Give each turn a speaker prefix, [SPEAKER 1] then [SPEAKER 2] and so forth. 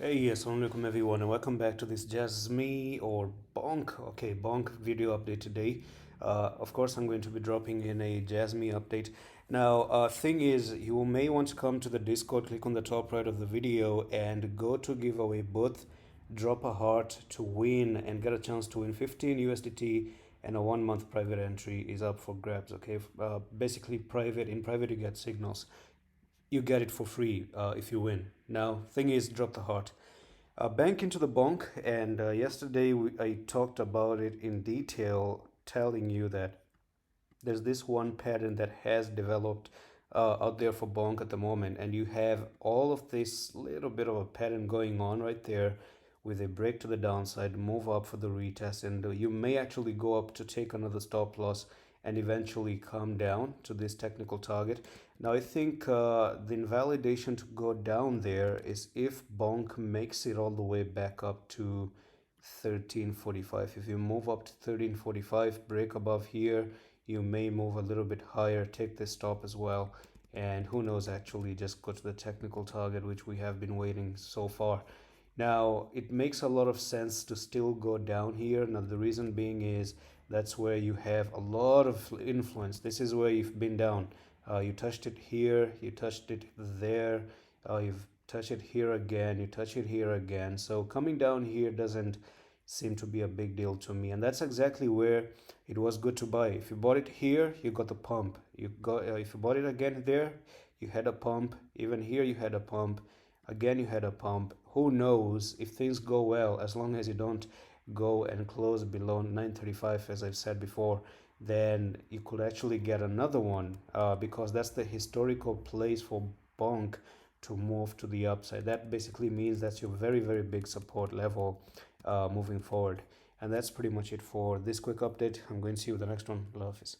[SPEAKER 1] Hey, assalamu alaikum everyone, and welcome back to this Jasmi or Bonk. Okay, Bonk video update today. Of course, I'm going to be dropping in a Jasmi update. Now, thing is, you may want to come to the Discord, click on the top right of the video, and go to giveaway booth, drop a heart to win, and get a chance to win 15 USDT, and a 1 month private entry is up for grabs. Okay, basically private. In private, you get signals, you get it for free if you win. Now, thing is, drop the heart. Bank into the bonk, and yesterday I talked about it in detail, telling you that there's this one pattern that has developed out there for bonk at the moment, and you have all of this little bit of a pattern going on right there with a break to the downside, move up for the retest, and you may actually go up to take another stop loss and eventually come down to this technical target. Now, I think the invalidation to go down there is if bonk makes it all the way back up to 1345. If you move up to 1345, break above here, you may move a little bit higher, take this stop as well, and who knows, actually just go to the technical target, which we have been waiting so far. Now, it makes a lot of sense to still go down here. Now, the reason being is that's where you have a lot of influence. This is where you've been down. You touched it here, you touched it there, you've touched it here again, you touch it here again. So coming down here doesn't seem to be a big deal to me, and that's exactly where it was good to buy. If you bought it here, you got the pump. You got if you bought it again there, you had a pump. Even here, you had a pump. Again, you had a pump. Who knows if things go well, as long as you don't go and close below 935, as I've said before, then you could actually get another one because that's the historical place for bonk to move to the upside. That basically means that's your very, very big support level moving forward. And that's pretty much it for this quick update. I'm going to see you with the next one. Love. Hafiz.